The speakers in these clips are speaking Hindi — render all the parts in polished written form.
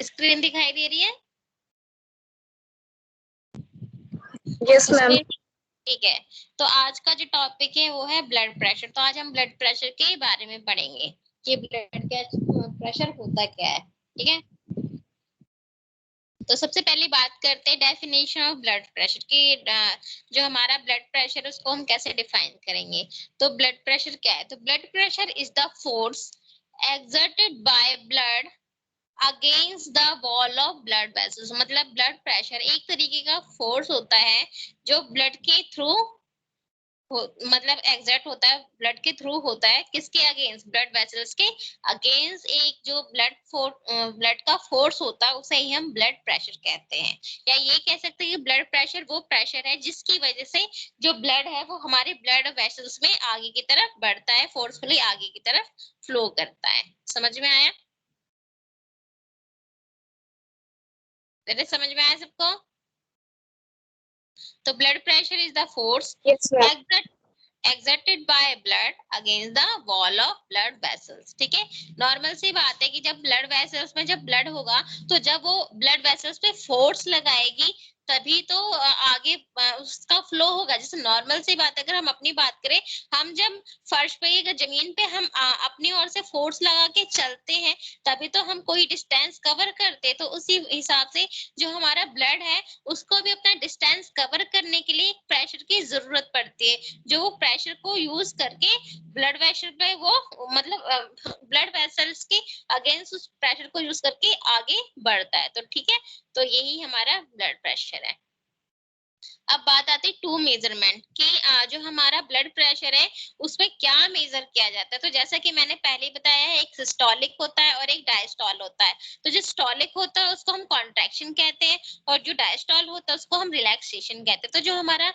स्क्रीन दिखाई दे रही है? Yes ma'am. ठीक है, तो आज का जो टॉपिक है वो है ब्लड प्रेशर। तो आज हम ब्लड प्रेशर के बारे में पढ़ेंगे कि ब्लड प्रेशर होता क्या है। ठीक है, तो सबसे पहले बात करते हैं डेफिनेशन ऑफ ब्लड प्रेशर की। जो हमारा ब्लड प्रेशर उसको हम कैसे डिफाइन करेंगे। तो ब्लड प्रेशर क्या है? तो blood pressure is the force exerted by blood against the wall of blood vessels। मतलब ब्लड प्रेशर एक तरीके का फोर्स होता है जो ब्लड के थ्रू मतलब एग्जर्ट होता है, ब्लड के थ्रू होता है। किसके अगेंस्ट? ब्लड वेसल्स के अगेंस्ट। एक जो ब्लड का फोर्स होता है उसे ही हम ब्लड प्रेशर कहते हैं। या ये कह सकते हैं कि ब्लड प्रेशर वो प्रेशर है जिसकी वजह से जो ब्लड है वो हमारे ब्लड वेसल्स में आगे की तरफ बढ़ता है, फोर्सफुली आगे की तरफ फ्लो करता है। समझ में आया? समझ में आया सबको? तो blood pressure is the force yes ma'am. exerted by blood against the wall of blood vessels। ठीक है, नॉर्मल सी बात है कि जब ब्लड वेसल्स में जब ब्लड होगा तो जब वो ब्लड वेसल्स पे फोर्स लगाएगी तभी तो आगे उसका फ्लो होगा। जैसे नॉर्मल सी बात है, अगर हम अपनी बात करें, हम जब फर्श पे या जमीन पे हम अपनी ओर से फोर्स लगा के चलते हैं तभी तो हम कोई डिस्टेंस कवर करते हैं। तो उसी हिसाब से जो हमारा ब्लड है उसको भी अपना डिस्टेंस कवर करने के लिए प्रेशर की जरूरत पड़ती है, जो वो प्रेशर को यूज करके ब्लड प्रेशर पे वो मतलब ब्लड वेसल्स के अगेंस्ट उस प्रेशर को यूज करके आगे बढ़ता है। तो ठीक है, तो यही हमारा ब्लड प्रेशर है। अब बात आती है टू मेजरमेंट की। जो हमारा ब्लड प्रेशर है उसमें क्या मेजर किया जाता है। तो जैसा कि मैंने पहले बताया है, एक सिस्टोलिक होता है और एक डायस्टोल होता है। तो जो सिस्टोलिक होता है उसको हम कॉन्ट्रैक्शन कहते हैं और जो डायस्टोल होता है उसको हम रिलैक्सेशन कहते हैं। तो जो हमारा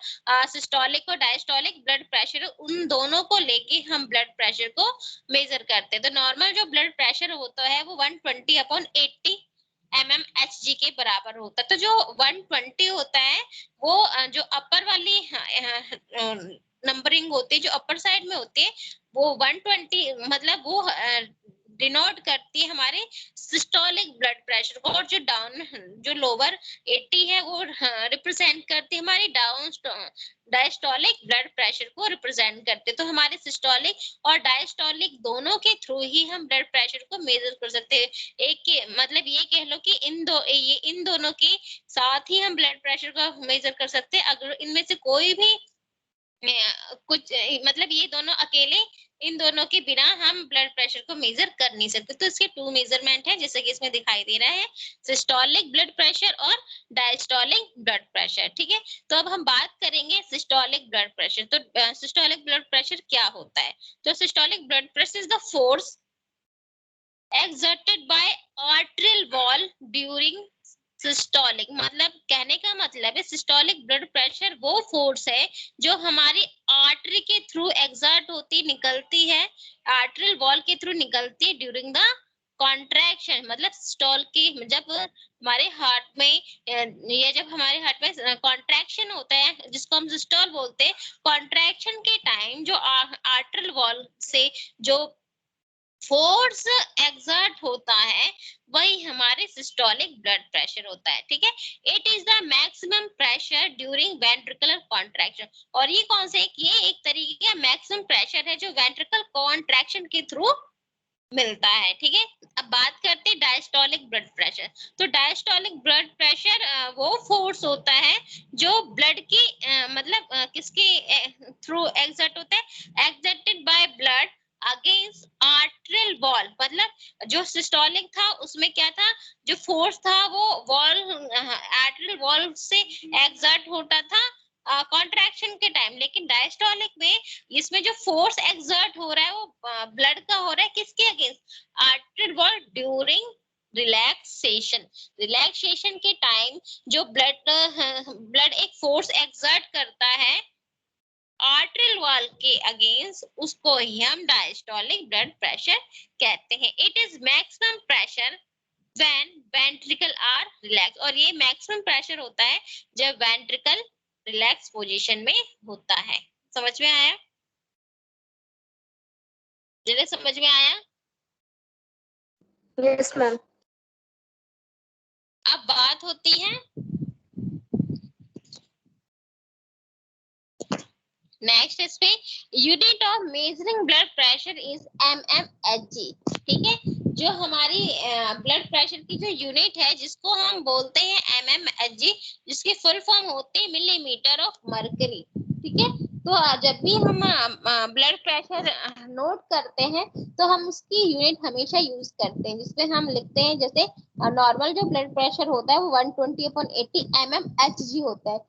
सिस्टोलिक और डायस्टोलिक ब्लड प्रेशर है उन दोनों को लेके हम ब्लड प्रेशर को मेजर करते हैं। तो नॉर्मल जो ब्लड प्रेशर होता है वो 120/80 mmHg के बराबर होता है। तो जो 120 होता है वो जो अपर वाली नंबरिंग होती है, जो अपर साइड में होती है वो 120 मतलब वो डिनोट करती है हमारे सिस्टोलिक ब्लड प्रेशर को, और जो डाउन जो लोअर 80 है वो रिप्रेजेंट करती है हमारी डाउन डायस्टोलिक ब्लड प्रेशर को रिप्रेजेंट करते। तो हमारे सिस्टोलिक और डायस्टोलिक दोनों के थ्रू ही हम ब्लड प्रेशर को मेजर कर सकते हैं। एक के मतलब ये कह लो कि इन दोनों के साथ ही हम ब्लड प्रेशर का मेजर कर सकते हैं। अगर इनमें से कोई भी कुछ मतलब ये दोनों अकेले, इन दोनों के बिना हम ब्लड प्रेशर को मेजर कर नहीं सकते। तो इसके टू मेजरमेंट है जैसे कि इसमें दिखाई दे रहा है, सिस्टोलिक ब्लड प्रेशर और डायस्टोलिक ब्लड प्रेशर। ठीक है, तो अब हम बात करेंगे सिस्टोलिक ब्लड प्रेशर। तो सिस्टोलिक ब्लड प्रेशर क्या होता है? तो systolic blood pressure is the force exerted by arterial wall during systolic. मतलब कहने का मतलब है सिस्टोलिक ब्लड प्रेशर वो फोर्स है जो हमारी आर्टरी के थ्रू एग्जर्ट होती निकलती है, आर्टरियल वॉल के थ्रू निकलती है ड्यूरिंग द कॉन्ट्रैक्शन। मतलब सिस्टोल की जब हमारे हार्ट में या जब हमारे हार्ट में कॉन्ट्रैक्शन होता है जिसको हम सिस्टोल बोलते हैं, कॉन्ट्रैक्शन के टाइम जो आर्टरियल वॉल से जो फोर्स एक्सर्ट होता है वही हमारे सिस्टोलिक ब्लड प्रेशर होता है। ठीक है, it is the maximum pressure during ventricular contraction. और ये कौन सा ये एक तरीके का मैक्सिमम प्रेशर है जो वेंट्रिकल कॉन्ट्रैक्शन के थ्रू मिलता है। ठीक है, अब बात करते हैं डायस्टोलिक ब्लड प्रेशर। तो डायस्टोलिक ब्लड प्रेशर वो फोर्स होता है जो ब्लड की मतलब किसके थ्रू एक्सर्ट होता है, exerted by blood against arterial wall. मतलब जो सिस्टोलिक था उसमें क्या था, जो फोर्स था वो वॉल आर्टरियल वॉल से एक्सर्ट होता था कॉन्ट्रैक्शन के टाइम। लेकिन डायस्टोलिक में इसमें जो फोर्स एक्सर्ट हो रहा है वो ब्लड का हो रहा है किसके against, arterial wall during relaxation. Relaxation के टाइम जो ब्लड एक फोर्स एक्सर्ट करता है आर्टरियल वॉल के अगेंस्ट, उसको ही हम डायस्टोलिक ब्लड प्रेशर कहते हैं। It is maximum pressure when ventricle are relax. और ये मैक्सिमम प्रेशर होता है जब वेंट्रिकल रिलैक्स पोजीशन में होता है। समझ में आया? समझ में आया? Yes ma'am. अब बात होती है नेक्स्ट, इसमें unit of measuring blood pressure is mmHg। ठीक है, जो हमारी ब्लड प्रेशर की जो यूनिट है जिसको हम बोलते हैं mmHg, जिसकी फुल फॉर्म होती है मिलीमीटर ऑफ मर्करी। ठीक है, तो जब भी हम ब्लड प्रेशर नोट करते हैं तो हम उसकी यूनिट हमेशा यूज करते हैं, जिसमें हम लिखते हैं जैसे नॉर्मल जो ब्लड प्रेशर होता है वो 120/80 mmHg होता है।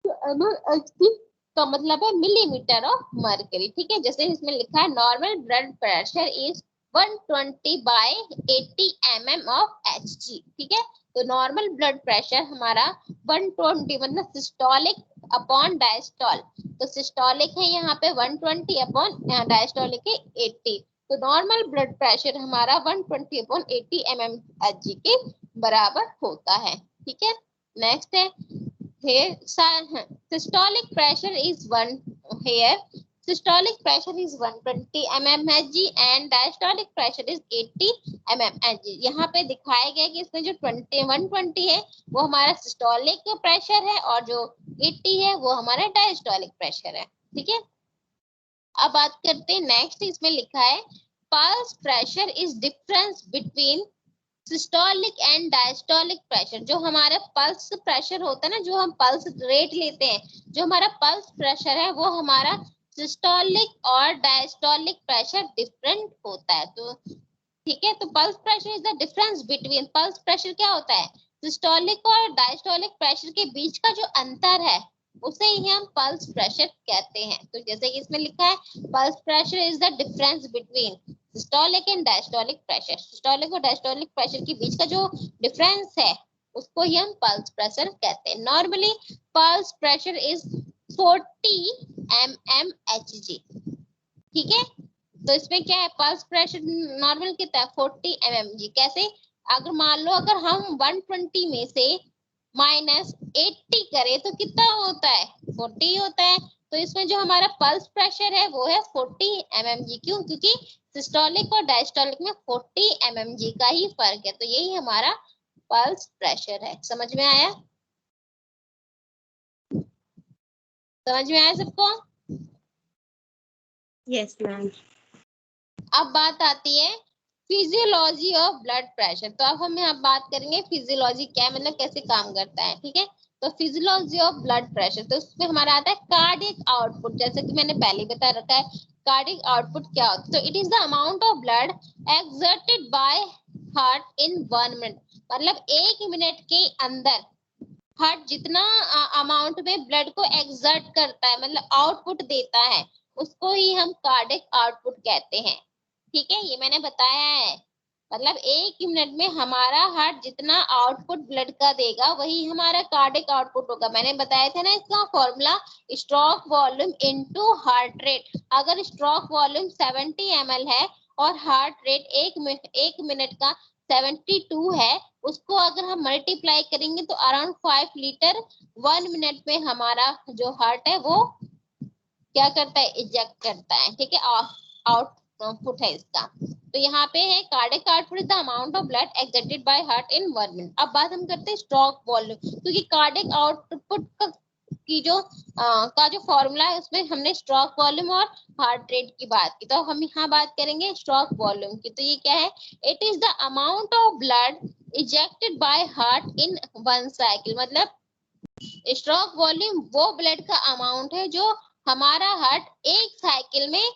तो mmHg का मतलब है मिलीमीटर ऑफ मर्करी। ठीक है, जैसे इसमें लिखा है normal blood pressure is 120/80 mm of Hg। ठीक है, तो नॉर्मल ब्लड प्रेशर हमारा 120 मतलब सिस्टोलिक अपॉन डायस्टोल, तो सिस्टोलिक है यहाँ पे 120 अपॉन डायस्टोलिक है 80, तो नॉर्मल ब्लड प्रेशर हमारा 120/80 mmHg के बराबर होता है। ठीक है, नेक्स्ट है here systolic pressure is 1 here systolic pressure is 120 mmHg and diastolic pressure is 80 mmHg। यहाँ पे दिखाया गया कि इसमें जो 120 है वो हमारा सिस्टोलिक प्रेशर है और जो 80 है वो हमारा डायस्टोलिक प्रेशर है। ठीक है, अब बात करते हैं नेक्स्ट, इसमें लिखा है pulse pressure is difference between systolic and diastolic pressure. जो हमारा पल्स प्रेशर होता है ना, जो हम पल्स रेट लेते हैं, जो हमारा पल्स प्रेशर है वो हमारा सिस्टोलिक और डायस्टोलिक प्रेशर डिफरेंट होता है। तो ठीक है, तो pulse pressure is the difference between, pulse pressure क्या होता है, सिस्टोलिक और डायस्टोलिक प्रेशर के बीच का जो अंतर है उसे ही हम पल्स प्रेशर कहते हैं। तो जैसे कि इसमें लिखा है pulse pressure is the difference between systolic and diastolic pressure, systolic और डायस्टोलिक प्रेशर के बीच का जो डिफरेंस है उसको ही हम पल्स प्रेशर कहते हैं। Normally pulse pressure is 40 mmHg। ठीक है, तो इसमें क्या है, पल्स प्रेशर नॉर्मल कितना है 40 mmHg। कैसे, अगर मान लो अगर हम 120 में से -80 करें तो कितना होता है, 40 होता है। तो इसमें जो हमारा पल्स प्रेशर है वो है 40 mmHg। क्यों, क्योंकि सिस्टोलिक और डायस्टोलिक में 40 mmHg का ही फर्क है। तो यही हमारा पल्स प्रेशर है। समझ में आया, समझ में आया सबको? Yes, ma'am. अब बात आती है फिजियोलॉजी ऑफ ब्लड प्रेशर। तो अब हम यहाँ बात करेंगे फिजियोलॉजी क्या है, मतलब कैसे काम करता है। ठीक है, तो फिजियोलॉजी ऑफ ब्लड प्रेशर, तो उसमें हमारा आता है कार्डियक आउटपुट। जैसे कि मैंने पहले बता रखा है कार्डियक आउटपुट क्या होता है, तो it is the amount of blood exerted by heart in 1 minute. मतलब 1 मिनट के अंदर हार्ट जितना अमाउंट में ब्लड को एक्सर्ट करता है, मतलब आउटपुट देता है, उसको ही हम कार्डियक आउटपुट कहते हैं। ठीक है, ये मैंने बताया है, मतलब 1 मिनट में हमारा हार्ट जितना आउटपुट ब्लड का देगा वही हमारा कार्डियक आउटपुट होगा। मैंने बताया था ना इसका formula, stroke volume into heart rate. अगर स्ट्रोक वॉल्यूम 70 ml है और हार्ट रेट एक मिनट का 72 है, उसको अगर हम मल्टीप्लाई करेंगे तो अराउंड 5 लीटर 1 मिनट में हमारा जो हार्ट है वो क्या करता है, इजेक्ट करता है। ठीक है, आउटपुट है इसका। तो यहाँ पे है cardiac output is the amount of blood exerted by heart in 1 minute. अब बात हम करते हैं स्ट्रोक वॉल्यूम, क्योंकि कार्डियक आउटपुट की जो फॉर्मूला है उसमें हमने स्ट्रोक वॉल्यूम और हार्ट रेट की बात की, तो हम यहाँ बात करेंगे स्ट्रोक वॉल्यूम की। तो ये क्या है, it is the amount of blood ejected by heart in 1 cycle. मतलब स्ट्रोक वॉल्यूम वो ब्लड का अमाउंट है जो हमारा हार्ट एक साइकिल में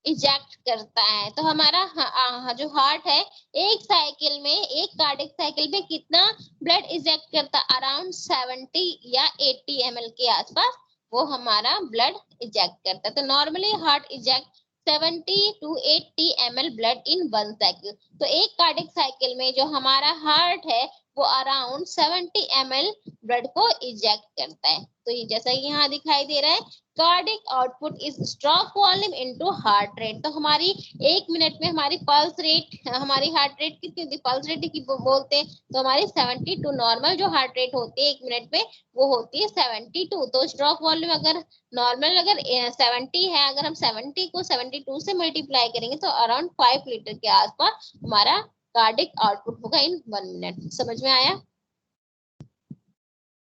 इजेक्ट करता है। तो हमारा जो हार्ट है एक साइकिल में, एक कार्डियक साइकिल में कितना ब्लड इजेक्ट करता है, अराउंड 70 या 80 ml के आसपास वो हमारा ब्लड इजेक्ट करता है। तो normally heart eject 70 to 80 ml blood in 1 cycle. तो एक कार्डियक साइकिल में जो हमारा हार्ट है वो अराउंड 70 ml ब्लड को इजेक्ट करता है। तो ये जैसा यहाँ दिखाई दे रहा है, cardiac output is stroke volume into heart rate. तो हमारी 1 मिनट में हमारी पल्स रेट, हमारी हार्ट रेट कितनी होती है, पल्स रेट की बोलते हैं, तो हमारी 72 नॉर्मल जो हार्ट रेट होती है 1 मिनट में वो होती है 72। तो स्ट्रोक वॉल्यूम अगर नॉर्मल अगर 70 है, अगर हम 70 को 72 से मल्टीप्लाई करेंगे तो अराउंड 5 लीटर के आसपास हमारा कार्डियक आउटपुट होगा इन 1 मिनट। समझ में आया?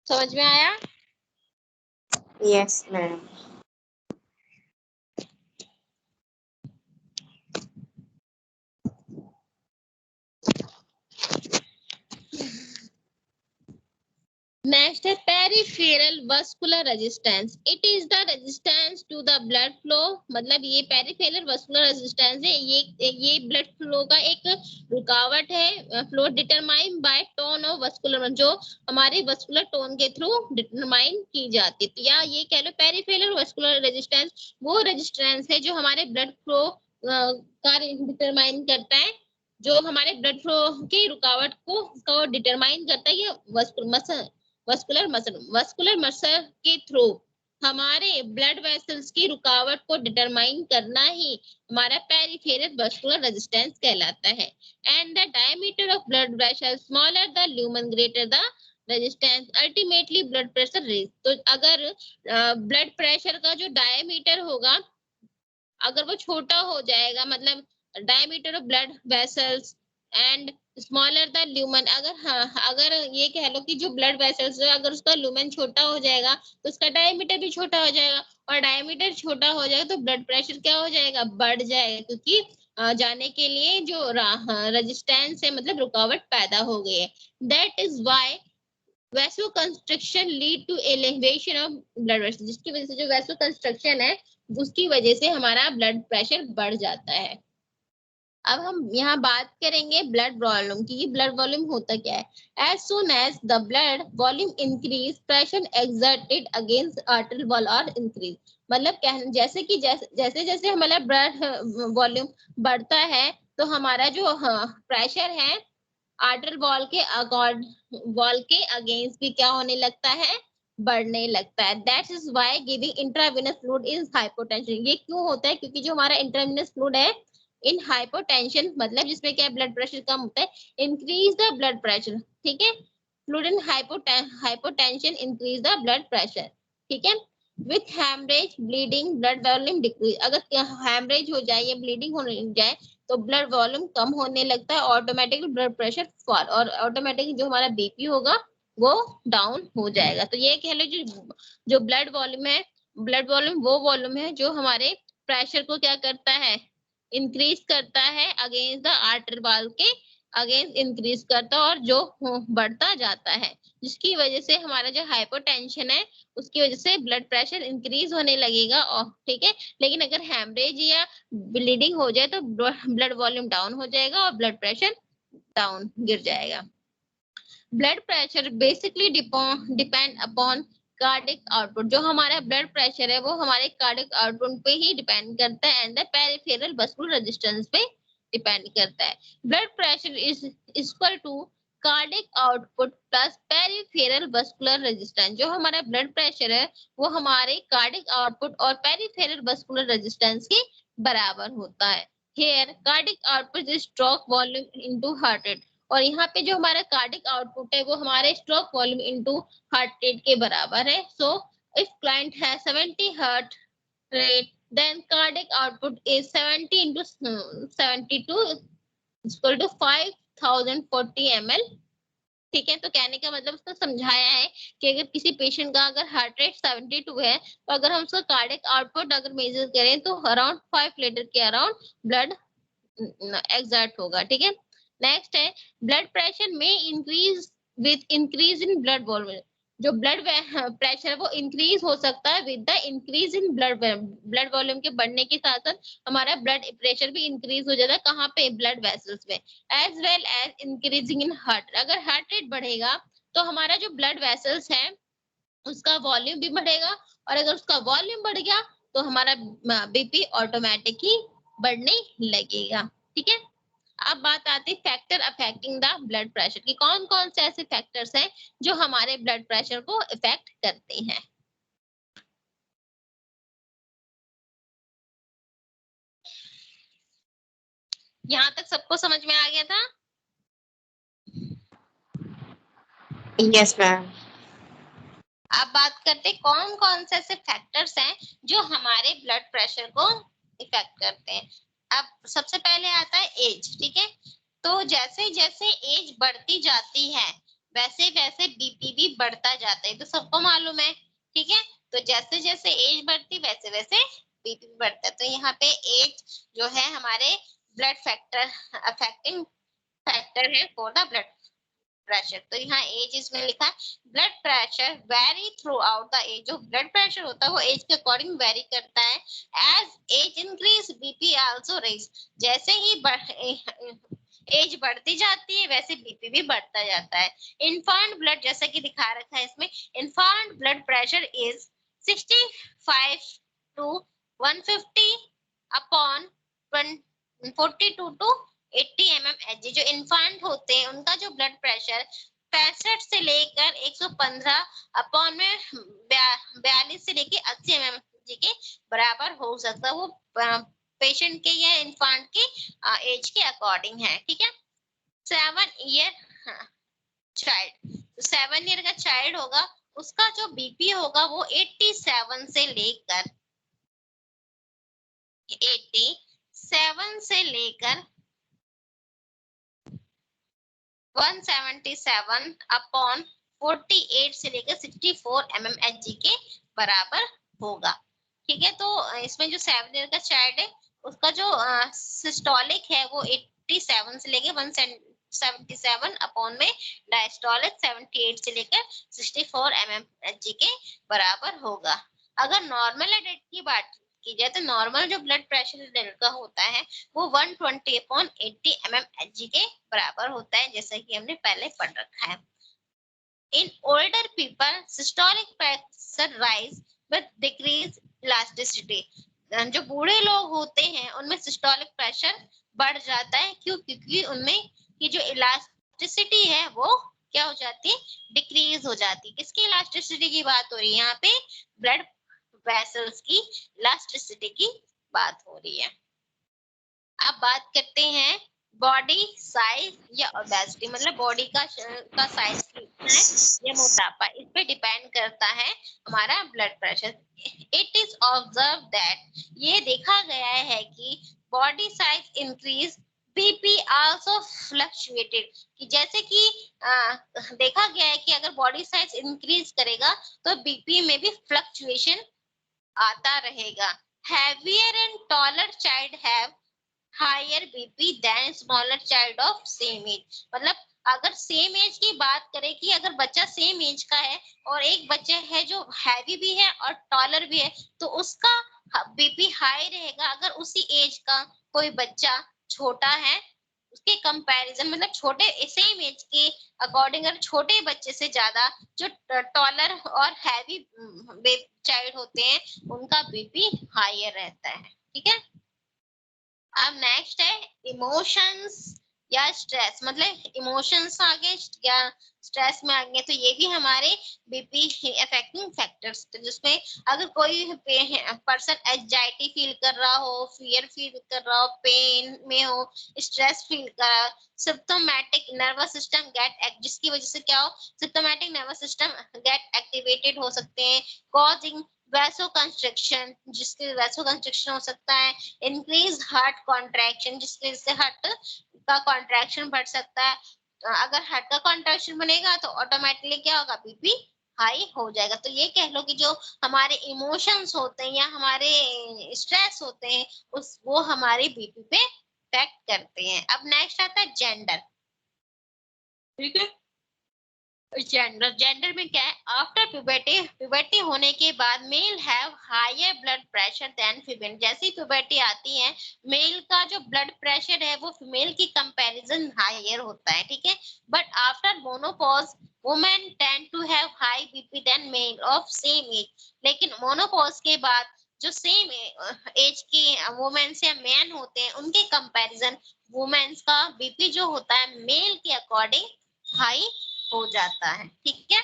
समझ में आया? Yes, ma'am. नेक्स्ट है peripheral vascular resistance. It is the resistance to the blood flow, मतलब ये पेरिफेरल वस्कुलर रेजिस्टेंस है, ये ब्लड फ्लो का एक रुकावट है। Flow determine by tone of vascular, जो हमारे वस्कुलर टोन के थ्रू डिटरमाइन की जाती है। तो या ये कह लो पेरिफेरल वस्कुलर रेजिस्टेंस वो रेजिस्टेंस है जो हमारे ब्लड फ्लो का डिटरमाइन करता है, जो हमारे ब्लड फ्लो की रुकावट को डिटरमाइन करता है। ये वस्कुलर मसल के थ्रू हमारे ब्लड वेसल्स की रुकावट को डिटरमाइन करना ही हमारा पेरिफेरल वस्कुलर रेजिस्टेंस कहलाता है। And the diameter of blood vessel smaller the lumen greater the resistance ultimately blood pressure raise. तो अगर ब्लड प्रेशर का जो डायमीटर होगा, अगर वो छोटा हो जाएगा, मतलब diameter of blood vessels and smaller the lumen, अगर ये कह लो कि जो ब्लड वेसल्स है अगर उसका ल्यूमेन छोटा हो जाएगा तो उसका डायमीटर भी छोटा हो जाएगा, और डायमीटर छोटा हो जाएगा तो ब्लड प्रेशर क्या हो जाएगा, बढ़ जाएगा, क्योंकि जाने के लिए जो रेजिस्टेंस है, मतलब रुकावट पैदा हो गई है। That is why vasoconstriction lead to elevation of blood pressure, जिसकी वजह से जो वैसोकंस्ट्रक्शन है उसकी वजह से हमारा ब्लड प्रेशर बढ़ जाता है। अब हम यहाँ बात करेंगे ब्लड वॉल्यूम की। ब्लड वॉल्यूम होता क्या है? As soon as the blood volume increase pressure exerted against artery wall और इंक्रीज, मतलब जैसे कि जैसे जैसे हमारा ब्लड वॉल्यूम बढ़ता है तो हमारा जो प्रेशर है आर्टरी वॉल के अगेंस्ट भी क्या होने लगता है, बढ़ने लगता है। That is why giving intravenous fluid is hypotension. ये क्यों होता है? क्योंकि जो हमारा इंट्रावेनस फ्लूइड है इन हाइपोटेंशन, मतलब जिसमें क्या ब्लड प्रेशर कम होता है, इंक्रीज द ब्लड प्रेशर, ठीक है। Fluid in hypotension increase the blood pressure, ठीक है। With haemorrhage bleeding blood volume decrease, अगर हैमरेज हो जाए या ब्लीडिंग हो जाए तो ब्लड वॉल्यूम कम होने लगता है, ऑटोमेटिकली ब्लड प्रेशर फॉल, और ऑटोमेटिकली जो हमारा बीपी होगा वो डाउन हो जाएगा। तो ये कह लो जो ब्लड वॉल्यूम है, ब्लड वॉल्यूम वो वॉल्यूम है जो हमारे प्रेशर को क्या करता है, इंक्रीज करता है अगेंस्ट द आर्टरी वॉल के अगेंस्ट इंक्रीज करता है, और जो बढ़ता जाता है, जिसकी वजह से हमारा जो हाइपोटेंशन है उसकी वजह से ब्लड प्रेशर इंक्रीज होने लगेगा, और ठीक है। लेकिन अगर हैमरेज या ब्लीडिंग हो जाए तो ब्लड वॉल्यूम डाउन हो जाएगा और ब्लड प्रेशर डाउन गिर जाएगा। Blood pressure basically depend upon cardiac output, जो हमारा ब्लड प्रेशर है वो हमारे कार्डिक आउटपुट पे ही डिपेंड करता है, and the peripheral vascular resistance पे डिपेंड करता है। Blood pressure is equal to cardiac output plus peripheral vascular resistance. जो हमारा ब्लड प्रेशर है वो हमारे कार्डिक आउटपुट और पेरिफेरल वस्कुलर रेजिस्टेंस के बराबर होता है। Here cardiac output is stroke volume into heart rate, और यहाँ पे जो हमारा कार्डिक आउटपुट है वो हमारे stroke volume into heart rate के बराबर है। सो इफ क्लाइंट है 70 heart rate then cardiac output is 70 into 72 equal to 5040 ml, ठीक है। तो कहने का मतलब उसने समझाया है कि अगर किसी पेशेंट का अगर हार्ट रेट 72 है तो अगर हम उसका कार्डिक आउटपुट अगर मेजर करें तो अराउंड 5 लीटर के अराउंड ब्लड एक्सर्ट होगा, ठीक है। नेक्स्ट है ब्लड प्रेशर में increase with increase in blood volume, जो ब्लड प्रेशर है वो इंक्रीज हो सकता है with the increase in blood volume के बढ़ने के साथ साथ हमारा ब्लड प्रेशर भी इंक्रीज हो जाता है। कहाँ पे? ब्लड वेसल्स में। As well as increasing in heart, अगर हार्ट रेट बढ़ेगा तो हमारा जो ब्लड वेसल्स है उसका वॉल्यूम भी बढ़ेगा, और अगर उसका वॉल्यूम बढ़ गया तो हमारा बीपी ऑटोमेटिक ही बढ़ने लगेगा, ठीक है। अब बात आती है factor affecting the blood pressure की। कौन कौन से ऐसे फैक्टर्स हैं जो हमारे ब्लड प्रेशर को इफेक्ट करते हैं? यहाँ तक सबको समझ में आ गया था? Yes, ma'am. अब बात करते हैं कौन कौन से ऐसे फैक्टर्स हैं जो हमारे ब्लड प्रेशर को इफेक्ट करते हैं। अब सबसे पहले आता है एज, ठीक है। तो जैसे जैसे एज बढ़ती जाती है वैसे वैसे बीपी भी बढ़ता जाता है, तो सबको मालूम है, ठीक है। तो जैसे जैसे एज बढ़ती वैसे वैसे बीपी भी बढ़ता है। तो यहाँ पे एज जो है हमारे ब्लड फैक्टर अफेक्टिंग फैक्टर है फॉर द ब्लड प्रेशर। तो यहाँ एज इसमें लिखा है blood pressure vary throughout the age. जो ब्लड प्रेशर होता है वो एज के अकॉर्डिंग वेरी करता है। As age increase BP also raise. जैसे ही एज बढ़ती जाती है वैसे बीपी भी बढ़ता जाता है। इन्फेंट ब्लड, जैसा कि दिखा रखा है इसमें, infant blood pressure is 65 to 150 upon 42 to 80 mmHg। जो इन्फेंट होते हैं उनका जो ब्लड प्रेशर 65 से लेकर 115 अपॉन में 42 से लेकर 80 mmHg के बराबर हो सकता है। वो पेशेंट के या इन्फेंट के एज के अकॉर्डिंग है, ठीक है। 7 ईयर चाइल्ड, 7 ईयर का चाइल्ड होगा उसका जो बीपी होगा वो 87 से लेकर 177 अपॉन 48 से लेकर 64 mmHg के बराबर होगा, ठीक है। तो इसमें जो 7 ईयर का चाइल्ड है उसका जो सिस्टोलिक है वो 87 से लेकर 177 अपॉन में डायस्टोलिक 78 से लेकर 64 mmHg के बराबर होगा। अगर नॉर्मल डेट की बात की जाए तो नॉर्मल जो ब्लड प्रेशर लड़का होता है वो 120/80 mmHg के बराबर होता है, जैसा कि हमने पहले पढ़ रखा है। In older people systolic pressure rise with decrease elasticity. जो बूढ़े लोग होते हैं उनमें सिस्टोलिक प्रेशर बढ़ जाता है, क्यों? क्योंकि उनमें की जो इलास्टिसिटी है वो क्या हो जाती है, डिक्रीज हो जाती है। किसकी इलास्टिसिटी की बात हो रही है यहाँ पे? ब्लड वेसल्स की इलास्टिसिटी की बात हो रही है। अब बात करते हैं बॉडी साइज या ओबेसिटी, मतलब बॉडी का साइज कितना है या मोटापा, इस पे डिपेंड करता है हमारा blood pressure. It is observe that, ये देखा गया है कि body size increase BP also fluctuated, कि जैसे कि देखा गया है कि अगर बॉडी साइज इंक्रीज करेगा तो बीपी में भी फ्लक्चुएशन आता रहेगा। Heavier and taller child have higher BP than smaller child of same age. मतलब अगर सेम एज की बात करें कि अगर बच्चा सेम एज का है और एक बच्चा है जो हैवी भी है और टॉलर भी है तो उसका बीपी हाई रहेगा। अगर उसी एज का कोई बच्चा छोटा है उसके कंपैरिजन, मतलब छोटे सेम एज के अकॉर्डिंग अगर छोटे बच्चे से ज्यादा जो टॉलर और हैवी चाइल्ड होते हैं उनका बीपी हायर रहता है, ठीक है। अब नेक्स्ट है इमोशंस या स्ट्रेस, मतलब इमोशंस आगे या स्ट्रेस में आगे, तो ये भी हमारे बीपी अफेक्टिंग फैक्टर्स, तो जिसमें अगर कोई पर्सन एंजाइटी फील कर रहा हो, फियर फील कर रहा हो, पेन में हो, स्ट्रेस फील कर रहा हो, सिम्प्टोमेटिक नर्वस सिस्टम गेट, जिसकी वजह से क्या हो, symptomatic nervous system gate activated हो सकते हैं, कॉजिंग वैसोकंस्ट्रिक्शन, जिसके वैसोकंस्ट्रिक्शन हो सकता है, इंक्रीज हार्ट कॉन्ट्रैक्शन, जिसकी वजह से हार्ट का कॉन्ट्रैक्शन बढ़ सकता है। अगर हार्ट का कॉन्ट्रैक्शन बनेगा तो ऑटोमेटिकली क्या होगा, बीपी हाई हो जाएगा। तो ये कह लो कि जो हमारे इमोशंस होते हैं या हमारे स्ट्रेस होते हैं उस वो हमारे बीपी पे इफेक्ट करते हैं। अब नेक्स्ट आता है जेंडर, ठीक है। जेंडर में क्या है, आफ्टर प्यूबर्टी होने के बाद male have higher blood pressure than female. जैसे ही प्यूबर्टी आती है मेल का जो ब्लड प्रेशर है वो फीमेल की कंपैरिजन हायर होता है, ठीक है। But after menopause women tend to have high BP than male of same age. लेकिन मोनोपॉज के बाद जो सेम एज के वुमेन्स या मैन होते हैं उनके कंपैरिजन वुमेन्स का बीपी जो होता है मेल के अकॉर्डिंग हाई हो जाता है, ठीक है।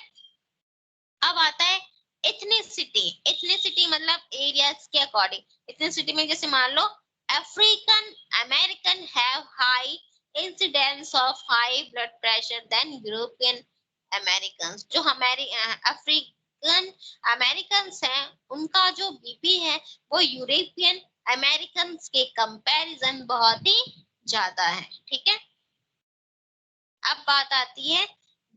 अब आता है एथनिसिटी। एथनिसिटी मतलब एरियाज के अकॉर्डिंग। एथनिसिटी में जैसे मान लो African American have high incidence of high blood pressure than European American. जो हमारे अफ्रीकन अमेरिकन हैं उनका जो बीपी है वो यूरोपियन अमेरिकन के कंपैरिजन बहुत ही ज्यादा है, ठीक है। अब बात आती है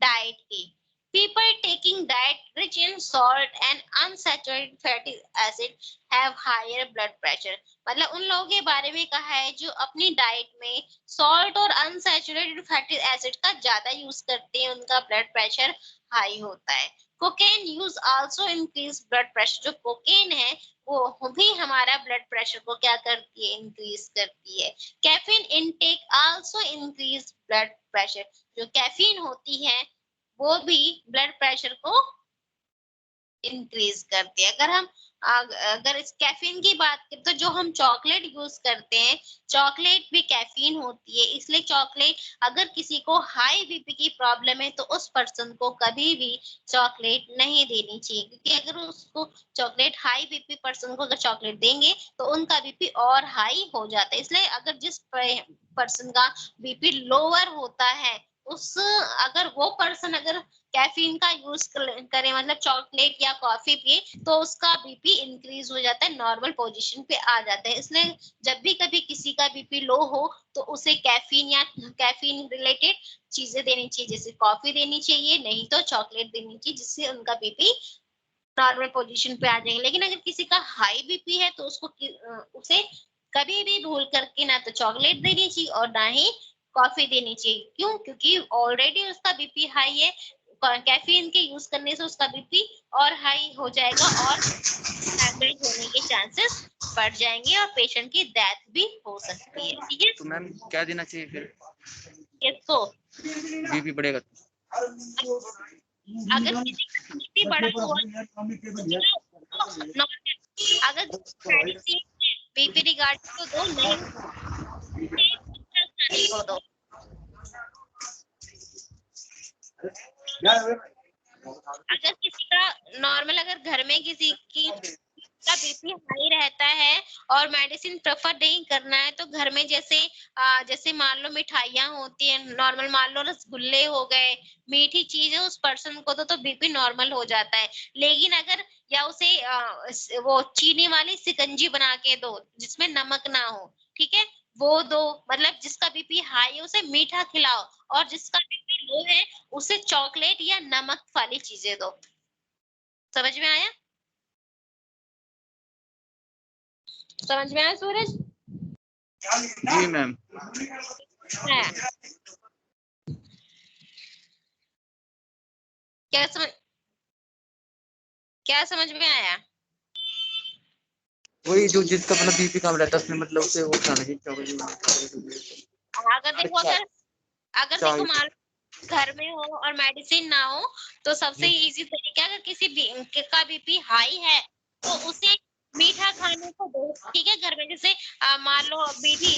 डाइट की। People taking diet rich in salt and unsaturated fatty acid have higher blood pressure. मतलब उन लोगों के बारे में कहा है जो अपनी डाइट में सॉल्ट और अनसैचुरेटेड फैटी एसिड का ज्यादा यूज करते हैं, उनका ब्लड प्रेशर हाई होता है। Cocaine use also increase blood pressure. जो कोकेन है वो भी हमारा ब्लड प्रेशर को क्या करती है, इंक्रीज करती है। Caffeine intake also increase blood pressure. जो कैफीन होती है वो भी ब्लड प्रेशर को इंक्रीज करती है। अगर इस कैफीन की बात करें तो जो हम चॉकलेट यूज करते हैं, चॉकलेट भी कैफीन होती है। इसलिए चॉकलेट, अगर किसी को हाई बीपी की प्रॉब्लम है तो उस पर्सन को कभी भी चॉकलेट नहीं देनी चाहिए, क्योंकि अगर उसको चॉकलेट, हाई बीपी पर्सन को अगर चॉकलेट देंगे तो उनका बीपी और हाई हो जाता है। इसलिए अगर जिस पर्सन का बीपी लोअर होता है, अगर वो पर्सन अगर कैफीन का यूज करे, मतलब चॉकलेट या कॉफी पिए, तो उसका बीपी इंक्रीज हो जाता है, नॉर्मल पोजीशन पे आ जाता है। इसलिए जब भी कभी किसी का बीपी लो हो तो उसे कैफीन या कैफीन रिलेटेड चीजें देनी चाहिए, जैसे कॉफी देनी चाहिए, नहीं तो चॉकलेट देनी चाहिए, जिससे उनका बीपी नॉर्मल पोजीशन पे आ जाएगा। लेकिन अगर किसी का हाई बीपी है तो उसे कभी भी भूल करके ना तो चॉकलेट देनी चाहिए और ना ही कॉफी देनी चाहिए। क्यों? क्योंकि ऑलरेडी उसका बीपी हाई है, कैफीन के यूज करने से उसका बीपी और हाई हो जाएगा और हेमरेज होने के चांसेस बढ़ जाएंगे और पेशेंट की डेथ भी हो सकती है। ठीक है, तो मैम क्या देना चाहिए फिर किसको? बीपी बढ़ेगा तो? अगर किसी का बीपी बढ़ा हुआ नॉर्मल, अगर मेडिसिन बीपी रिगार्डिंग तो दो, नहीं खाने को दो। अगर किसी का नॉर्मल, अगर घर में किसी की का बीपी हाई रहता है और मेडिसिन प्रेफर नहीं करना है, तो घर में जैसे मान लो मिठाइयाँ होती हैं, नॉर्मल मान लो रसगुल्ले हो गए, मीठी चीजें उस पर्सन को दो तो बीपी नॉर्मल हो जाता है। लेकिन अगर या उसे वो चीनी वाली शिकंजी बना के दो जिसमें नमक ना हो, ठीक है, वो दो। मतलब जिसका बीपी हाई है उसे मीठा खिलाओ, और जिसका बीपी लो है उसे चॉकलेट या नमक वाली चीजें दो। समझ में आया? समझ में आया सूरज? जी मैम। है क्या समझ में आया? वही जो जिसका मतलब बीपी कम रहता है उसने मतलब उसे वो खाना चाहिए। अगर देखो अगर देखो मान घर में हो और मेडिसिन ना हो तो सबसे इजी तरीका, अगर किसी का बीपी हाई है तो उसे मीठा खाने को दो। ठीक है, घर में जैसे मान लो मीठी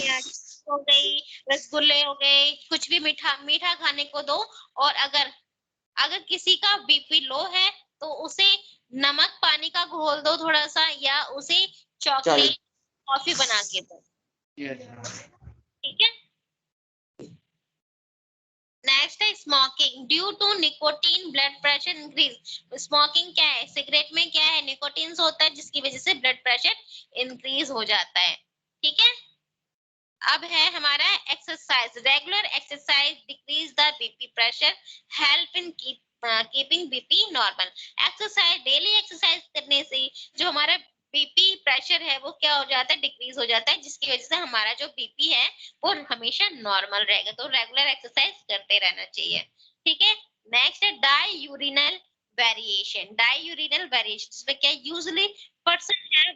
हो गई, रसगुल्ले हो गए, कुछ भी मीठा मीठा खाने को दो। और अगर अगर किसी का बीपी लो है तो उसे नमक पानी का घोल दो थोड़ा सा, या उसे चॉकलेट कॉफी बना के दो। ठीक है। नेक्स्ट है smoking due to nicotine blood pressure increase. Smoking क्या है? सिगरेट में क्या है? निकोटीन होता है जिसकी वजह से ब्लड प्रेशर इंक्रीज हो जाता है। ठीक है। अब है हमारा exercise. Regular exercise decrease the BP pressure, help in keeping BP normal. Exercise, daily exercise करने से जो हमारा बीपी प्रेशर है वो क्या हो जाता है? डिक्रीज हो जाता है, जिसकी वजह से हमारा जो बीपी है वो हमेशा नॉर्मल रहेगा। तो रेगुलर एक्सरसाइज करते रहना चाहिए। ठीक है। नेक्स्ट है diurnal variation. Diurnal variation जिसमें क्या यूजुअली पर्सन है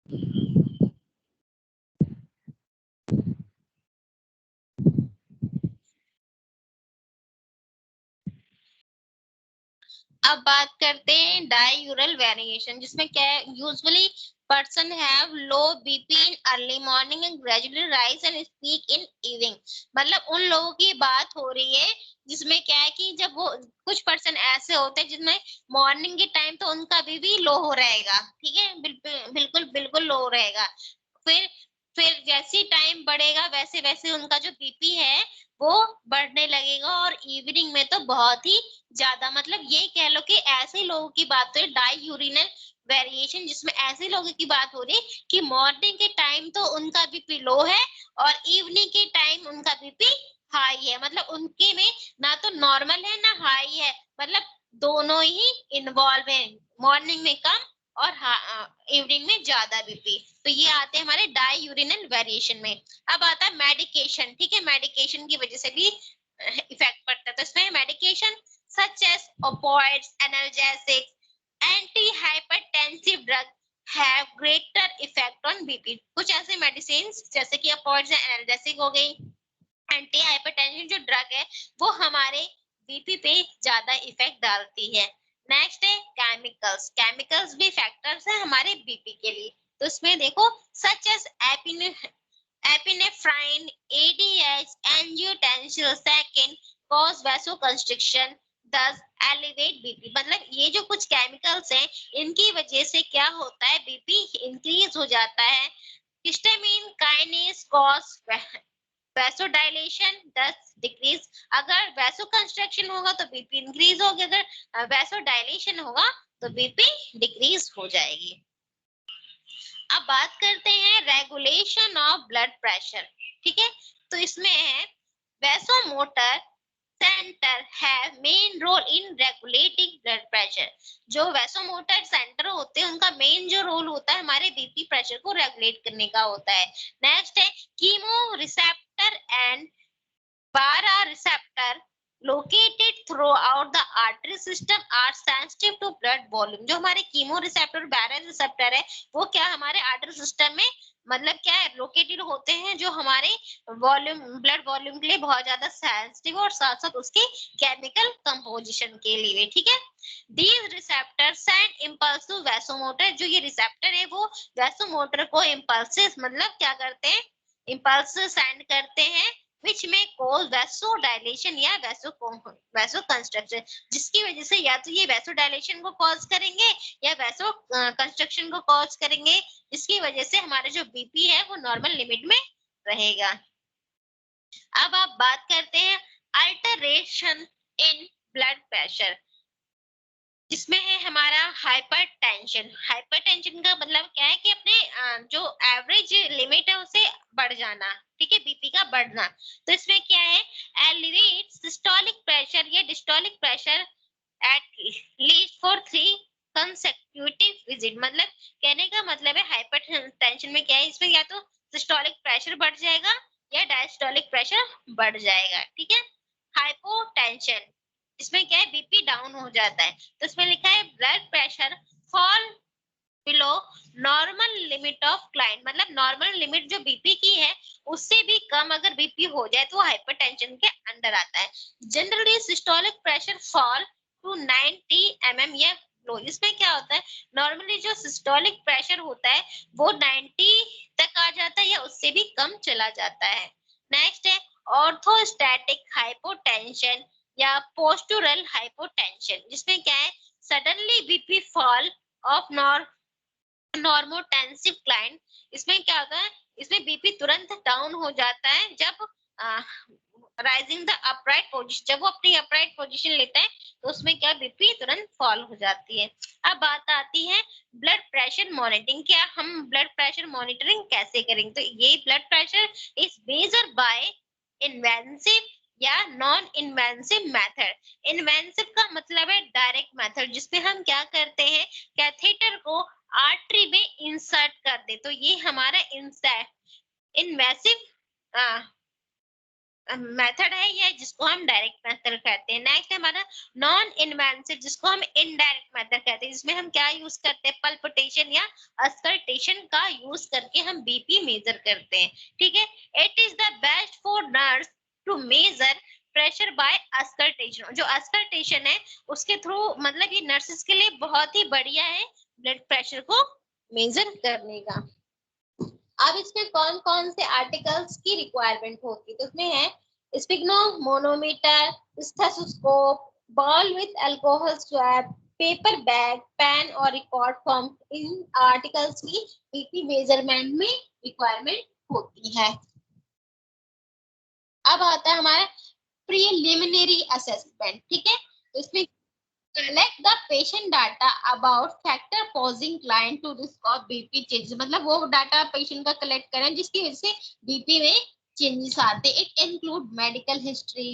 अब बात करते हैं डायूरल वेरिएशन, जिसमें क्या है, usually person have low BP in early morning and gradually rise and speak in evening. मतलब उन लोगों की बात हो रही है जिसमें क्या है कि जब वो कुछ पर्सन ऐसे होते हैं जिसमें मॉर्निंग के टाइम तो उनका बीपी लो हो रहेगा, ठीक है, बिल्कुल बिल्कुल लो रहेगा। फिर फिर जैसे टाइम बढ़ेगा वैसे वैसे उनका जो बीपी है वो बढ़ने लगेगा, और इवनिंग में तो बहुत ही ज्यादा। मतलब ये कह लो कि ऐसे लोगों की बात हो रही डाई यूरिनल वेरिएशन, जिसमें ऐसे लोगों की बात हो रही है कि मॉर्निंग के टाइम तो उनका बीपी लो है और इवनिंग के टाइम उनका बीपी हाई है। मतलब उनके में ना तो नॉर्मल है ना हाई है, मतलब दोनों ही इन्वॉल्व है, मॉर्निंग में कम और इवनिंग में ज्यादा बीपी। तो ये आते हैं हमारे डाई यूरिनल वेरिएशन में। अब आता है मेडिकेशन, ठीक है, मेडिकेशन की वजह से भी इफेक्ट पड़ता है। तो इसमें medication such as opioids, analgesics, antihypertensive drug have greater effect on BP। कुछ ऐसे मेडिसिन जैसे कि opioids या analgesic हो गई, एंटी हाइपरटेंशन जो ड्रग है वो हमारे बीपी पे ज्यादा इफेक्ट डालती है। नेक्स्ट है केमिकल्स, केमिकल्स भी फैक्टर्स है हमारे बीपी के लिए। तो इसमें देखो such as epinephrine, ADH, angiotensin second cause vasoconstriction thus elevate BP. मतलब ये जो कुछ केमिकल्स हैं इनकी वजह से क्या होता है, बीपी इंक्रीज हो जाता है। Histamine kinase cause vasodilation 10 decrease. अगर वैसो कंस्ट्रक्शन होगा तो बीपी इंक्रीज होगी, अगर वैसो डायलेशन होगा तो बीपी डिक्रीज हो जाएगी। अब बात करते हैं रेगुलेशन ऑफ ब्लड प्रेशर, ठीक है। तो इसमें है vasomotor centre have main role in regulating blood pressure. जो वैसोमोटर सेंटर होते हैं उनका मेन जो रोल होता है हमारे बीपी प्रेशर को रेगुलेट करने का होता है। नेक्स्ट है chemo receptor and para receptor located throughout the artery system are sensitive to blood volume। जो हमारे कीमो रिसेप्टर और बारा रिसेप्टर है वो क्या हमारे आर्टरी सिस्टम में मतलब क्या है लोकेटेड होते हैं, जो हमारे वॉल्यूम ब्लड वॉल्यूम के लिए बहुत ज्यादा सेंसिटिव और साथ साथ उसकी केमिकल कंपोजिशन के लिए, ठीक है। These receptor send impulse to vasomotor. जो ये रिसेप्टर है वो वैसोमोटर को इम्पल्सेस मतलब क्या करते हैं, इम्पल्स सेंड करते हैं which may cause vasodilation या वैसोकंस्ट्रक्शन, जिसकी वजह से या तो ये वैसोडाइलेशन को कॉज करेंगे या वैसो कंस्ट्रक्शन को कॉज करेंगे, जिसकी वजह से हमारा जो बीपी है वो नॉर्मल लिमिट में रहेगा। अब आप बात करते हैं अल्टरेशन इन ब्लड प्रेशर, जिसमें है हमारा हाइपरटेंशन। हाइपरटेंशन का मतलब क्या है कि अपने जो एवरेज लिमिट है उसे बढ़ जाना, ठीक है, बीपी का बढ़ना। तो इसमें क्या है एलिवेट सिस्टोलिक प्रेशर या diastolic pressure at least for 3 consecutive visit. मतलब कहने का मतलब है हाइपरटेंशन में क्या है, इसमें या तो सिस्टोलिक प्रेशर बढ़ जाएगा या डायस्टोलिक प्रेशर बढ़ जाएगा, ठीक है। हाइपोटेंशन इसमें क्या है बीपी डाउन हो जाता है। तो इसमें लिखा है blood pressure fall below normal limit of client. मतलब नॉर्मल लिमिट जो बीपी की है उससे भी कम अगर बीपी हो जाए तो हाइपरटेंशन के अंडर आता है। Generally systolic pressure fall to 90 mm या लो। इसमें क्या होता है नॉर्मली जो सिस्टोलिक प्रेशर होता है वो 90 तक आ जाता है या उससे भी कम चला जाता है। नेक्स्ट है ऑर्थोस्टैटिक हाइपोटेंशन या पोस्टुरल हाइपोटेंशन, जिसमें क्या है suddenly BP fall of normotensive client. इसमें क्या होता है, इसमें बीपी तुरंत डाउन हो जाता है जब राइजिंग द अपराइट पोजीशन, जब वो अपनी अपराइट पोजीशन लेते हैं तो उसमें क्या बीपी तुरंत फॉल हो जाती है। अब बात आती है ब्लड प्रेशर मॉनिटरिंग। क्या हम ब्लड प्रेशर मॉनिटरिंग कैसे करेंगे, तो ये blood pressure is measured by invasive या नॉन इन्वेंसिव मेथड। इन्वेंसिव का मतलब है डायरेक्ट मेथड, जिसमें हम क्या करते हैं कैथेटर को आर्टरी में इंसर्ट कर दे, तो ये हमारा इन्वेसिव मेथड है ये जिसको हम डायरेक्ट मेथड कहते हैं। नेक्स्ट है हमारा नॉन इन्वेसिव जिसको हम इनडायरेक्ट मेथड कहते हैं, जिसमें हम क्या यूज करते हैं, पल्पिटेशन या अस्कल्टेशन का यूज करके हम बीपी मेजर करते हैं। ठीक है, it is the best for nurse to measure pressure by auscultation. जो अस्कल्टेशन है उसके थ्रू मतलब ये नर्सेस के लिए बहुत ही बढ़िया है ब्लड प्रेशर को मेजर करने का। अब इसमें कौन कौन से आर्टिकल्स की रिक्वायरमेंट होती है, तो उसमें है sphygmomanometer, stethoscope, ball with alcohol swab, paper bag, pen और रिकॉर्ड फॉर्म। इन आर्टिकल्स की बीपी मेजरमेंट में रिक्वायरमेंट होती है। अब आता है हमारा प्रीलिमिनरी असेसमेंट। ठीक है, तो इसमें collect the patient data about factor causing client to risk of BP changes, मतलब वो डाटा पेशेंट का कलेक्ट करें जिसकी वजह से बीपी में चेंजेस आते हैं। इट इंक्लूड मेडिकल हिस्ट्री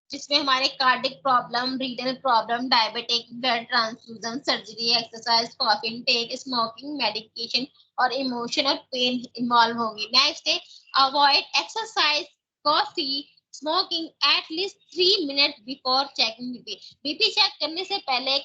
जिसमें हमारे cardiac problem, renal problem, diabetic, blood transfusion, surgery, exercise, coffee intake, smoking, medication और इमोशन और पेन इन्वॉल्व होगी। नेक्स्ट है avoid exercise, coffee, smoking at least 3 minute before checking BP. BP check करने से पहले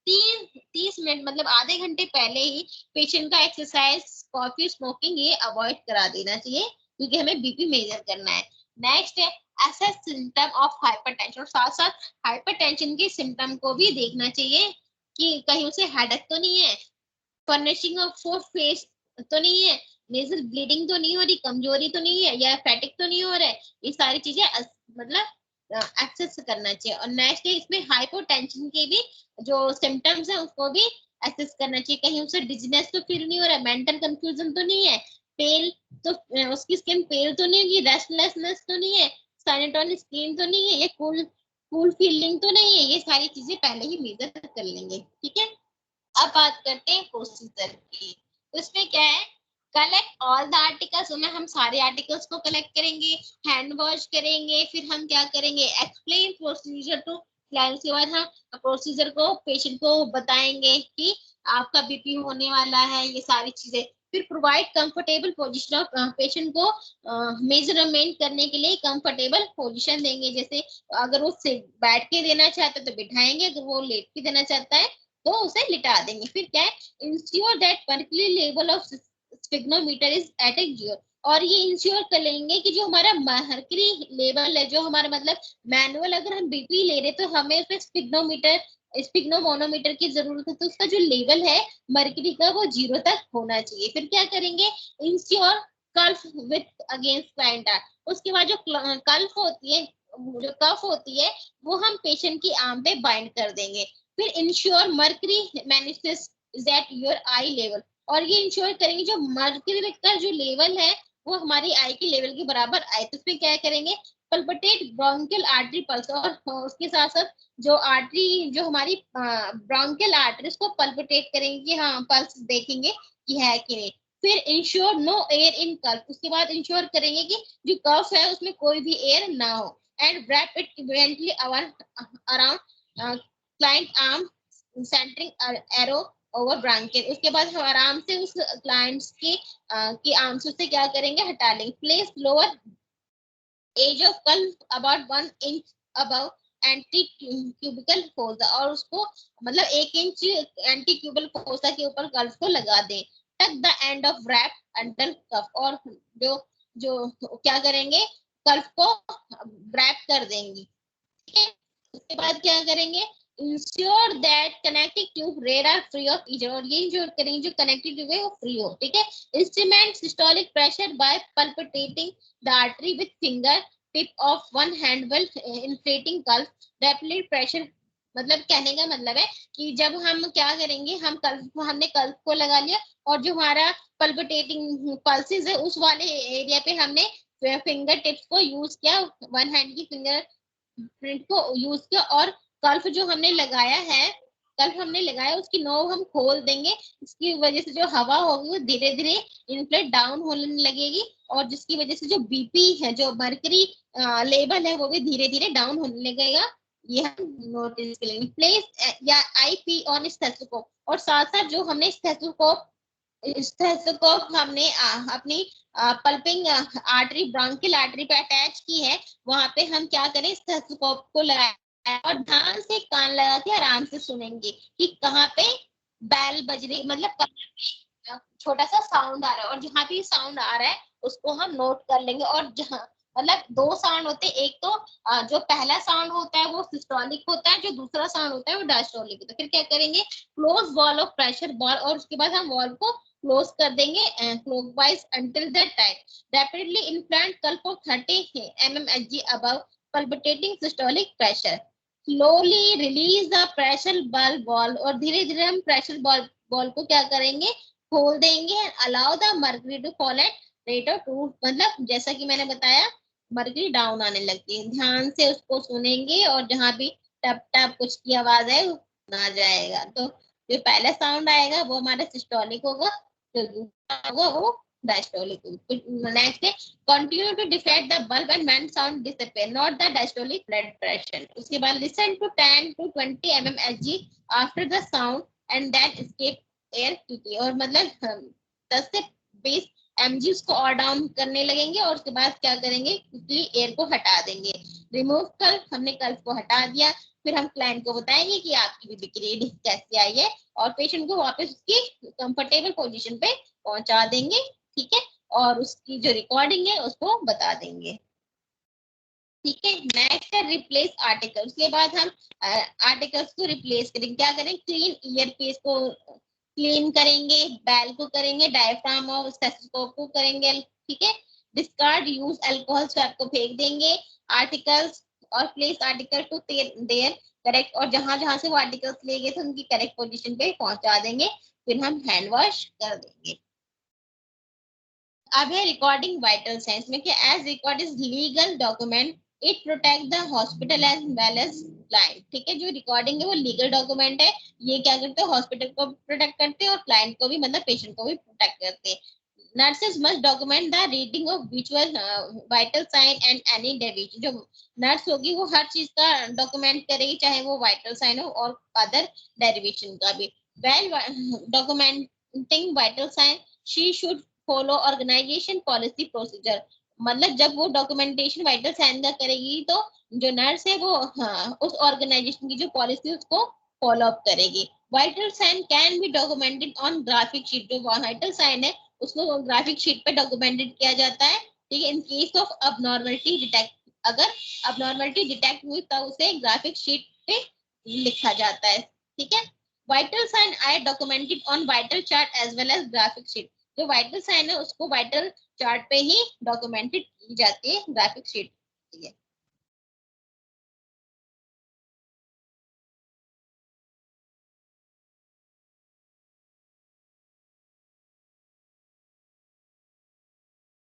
30 मिनट मतलब आधे घंटे पहले ही पेशेंट का एक्सरसाइज, कॉफी, स्मोकिंग ये अवॉइड करा देना चाहिए क्योंकि हमें बीपी मेजर करना है। नेक्स्ट है असेस सिम्टम ऑफ हाइपरटेंशन, और साथ साथ हाइपरटेंशन के सिम्टम को भी देखना चाहिए कि कहीं उसे हेडेक तो नहीं है, फर्निशिंग ऑफ फेस तो नहीं है, नेजल ब्लीडिंग तो नहीं हो रही, कमजोरी तो नहीं है या फैटिक तो नहीं हो रहा है। ये सारी चीजें मतलब एक्सेस करना चाहिए। और नेक्स्ट है इसमें हाइपोटेंशन के भी जो सिम्टम्स है उसको भी एक्सेस करना चाहिए, कहीं उसे डिजीनेस तो फील नहीं हो रहा है, मेंटल कंफ्यूजन तो नहीं है, पेल तो उसकी स्किन पेल तो नहीं होगी, रेस्टलेसनेस तो नहीं है, साइलेंट ऑन स्किन तो नहीं है, ये कूल कूल फीलिंग तो नहीं है। ये सारी चीजें पहले ही मेजर कर लेंगे। ठीक है, अब बात करते हैं प्रोसीजर की। उसमें क्या है, कलेक्ट ऑल द आर्टिकल्स, उसमें हम सारे आर्टिकल्स को कलेक्ट करेंगे, हैंड वॉश करेंगे, फिर हम क्या करेंगे, एक्सप्लेन प्रोसीजर टू क्लाइंट। उसके बाद हम प्रोसीजर को पेशेंट को बताएंगे कि आपका बीपी होने वाला है, ये सारी चीजें। फिर provide comfortable position of patient को मेजरमेंट करने के लिए कंफर्टेबल पोजीशन देंगे, जैसे अगर वो बैठ के देना चाहता है तो बिठाएंगे, अगर वो लेट के देना चाहता है तो उसे लिटा देंगे। फिर क्या है, ensure that mercury level of sphygmometer is at a 0, और ये इंश्योर कर लेंगे कि जो हमारा मर्क्यूरी लेवल है, जो हमारा मतलब मैनुअल अगर हम बीपी ले रहे तो हमें उसमें स्फिग्नोमोनोमीटर की जरूरत है, तो उसका जो लेवल है मर्क्यूरी का वो 0 तक होना चाहिए। फिर क्या करेंगे, ensure cuff with against client arm, उसके बाद जो कल्फ होती है, जो कफ होती है वो हम पेशेंट की आर्म पे बाइंड कर देंगे। फिर ensure mercury manifest is at your I level, और ये इंश्योर करेंगे जो मर्करी का जो लेवल है वो हमारी आई के लेवल के बराबर आए। तो उसमें क्या करेंगे, पल्पिटेट ब्रोंकियल आर्टरी पल्स, और उसके साथ साथ जो आर्टरी जो हमारी ब्रोंकियल आर्टरी उसको पल्पिटेट करेंगे कि हाँ पल्स देखेंगे कि है कि नहीं। फिर इंश्योर नो एयर इन कफ, उसके बाद इंश्योर करेंगे कि जो कफ है उसमें कोई भी एयर ना हो। And wrap it evenly around client arm centering arrow over ब्रांकेट। उसके बाद हम आराम से उस क्लाइंट्स की आर्म्स से क्या करेंगे, हटा लेंगे। Place lower edge of cuff about 1 inch above antecubital fossa, और उसको मतलब 1 इंच एंटी क्यूबल फोसा के ऊपर कल्फ को लगा दें। Tuck the end of wrap under cuff, और जो जो क्या करेंगे, कल्फ को रैप कर देंगे। ठीक है, उसके बाद क्या करेंगे, ensure that connecting tube red are free of each, और ये इंश्योर करेंगे जो कनेक्टिंग ट्यूब है वो फ्री हो। ठीक है, instrument systolic pressure by palpitating the artery with finger tip of one hand while inflating cuff rapid pressure. मतलब कहने का मतलब है कि जब हम क्या करेंगे, हमने कल्फ को लगा लिया और जो हमारा पल्पिटेटिंग पल्सेस है उस वाले एरिया पे हमने फिंगर टिप्स को यूज किया, वन हैंड की फिंगर प्रिंट को यूज किया, और कल्फ जो हमने लगाया है, कल्फ हमने लगाया उसकी नोब हम खोल देंगे। इसकी वजह से जो हवा होगी वो धीरे धीरे इनफ्लेट डाउन होने लगेगी, और जिसकी वजह से जो बीपी है, जो मर्करी लेवल है वो भी धीरे धीरे डाउन होने लगेगा। ये हम नोटिस करेंगे। प्लेस या आईपी ऑन स्टेथोस्कोप, और साथ साथ जो हमने स्टेथोस्कोप स्टेथोस्कोप हमने अपनी पल्पिंग आर्टरी, ब्रोंकियल आर्टरी पे अटैच की है, वहां पे हम क्या करें, स्टेथोस्कोप को लगाए और ध्यान से कान लगा के आराम से सुनेंगे कि कहाँ पे बैल बज रही, मतलब कहाँ पे छोटा सा साउंड आ रहा है, और जहाँ भी साउंड आ रहा है उसको हम नोट कर लेंगे। और जहाँ मतलब दो साउंड होते हैं, एक तो जो पहला साउंड होता है वो सिस्टोलिक होता है, जो दूसरा साउंड होता है वो डायस्टोलिक होता है। फिर क्या करेंगे, close wall of pressure ball, और उसके बाद हम वॉल को क्लोज कर देंगे clockwise until that time. Rapidly inflate pulp of 30 mmHg above palpitating systolic pressure. Slowly release the pressure bulb wall, और धीरे धीरे हम प्रेशर बॉल को क्या करेंगे, खोल देंगे। allow the mercury to fall at rate of 2, मतलब जैसा कि मैंने बताया मर्करी डाउन आने लगती है, ध्यान से उसको सुनेंगे और जहां भी टप टप कुछ की आवाज है आ जाएगा। तो जो पहला साउंड आएगा वो हमारा सिस्टोलिक होगा, जो दूसरा होगा वो डायस्टोलिक होगा। नेक्स्ट है continue to defect the bulb and when sound disappear note the diastolic blood pressure. उसके बाद listen to 10 to 20 mmHg after the sound and then escape air quickly, और मतलब 10 से 20 mg उसको और डाउन करने लगेंगे और उसके बाद क्या करेंगे, क्विकली एयर को हटा देंगे। रिमूव कल्प, हमने कल्प को हटा दिया। फिर हम क्लाइंट को बताएंगे कि आपकी बीपी की रीडिंग कैसे आई है, और पेशेंट को वापस उसकी कंफर्टेबल पोजीशन पे पहुंचा देंगे, ठीक है, और उसकी जो रिकॉर्डिंग है उसको बता देंगे। ठीक है, नेक्स्ट है रिप्लेस आर्टिकल। उसके बाद हम आर्टिकल्स को रिप्लेस करेंगे। क्या करें, क्लीन ईयर पीस को क्लीन करेंगे, बेल को करेंगे, डायफ्राम और स्टेथोस्कोप को करेंगे, ठीक है। डिस्कार्ड यूज अल्कोहल स्वैप को फेंक देंगे। आर्टिकल्स और place article to their correct, और जहां जहां से वो आर्टिकल्स ले गए थे उनकी करेक्ट पोजीशन पे पहुंचा देंगे। फिर हम हैंड वॉश कर देंगे। अब है रिकॉर्डिंग वाइटल साइंस में, कि as record is legal document, it protect the hospital as well as client. ठीक है, जो रिकॉर्डिंग है वो लीगल डॉक्यूमेंट है, ये क्या करते हैं, हॉस्पिटल को प्रोटेक्ट करते हैं और क्लाइंट को भी, मतलब पेशेंट को भी प्रोटेक्ट करते हैं। Nurses must document the reading of visual vital sign and any deviation. जो नर्स होगी वो हर चीज का डॉक्यूमेंट करेगी, चाहे वो वाइटल साइन हो और अदर डेरिवेशन का भी। Well documenting vital sign she should follow organisation policy procedure. मतलब जब वो डॉक्यूमेंटेशन वाइटल साइन का करेगी तो जो नर्स है वो उस ऑर्गेनाइजेशन की जो पॉलिसी उसको फॉलो अप करेगी। Vital sign can be documented on graphic sheet. जो वाइटल साइन है उसको ग्राफिक शीट पे डॉक्यूमेंटेड किया जाता है, ठीक है। In case of abnormality detect, अगर अबनॉर्मलिटी डिटेक्ट हुई तब उसे ग्राफिक शीट पे लिखा जाता है, ठीक है। Vital sign are documented on vital chart as well as graphic sheet. जो वाइटल साइन है उसको वाइटल चार्ट पे ही डॉक्यूमेंटेड की जाती है, ग्राफिक शीट, ठीक है।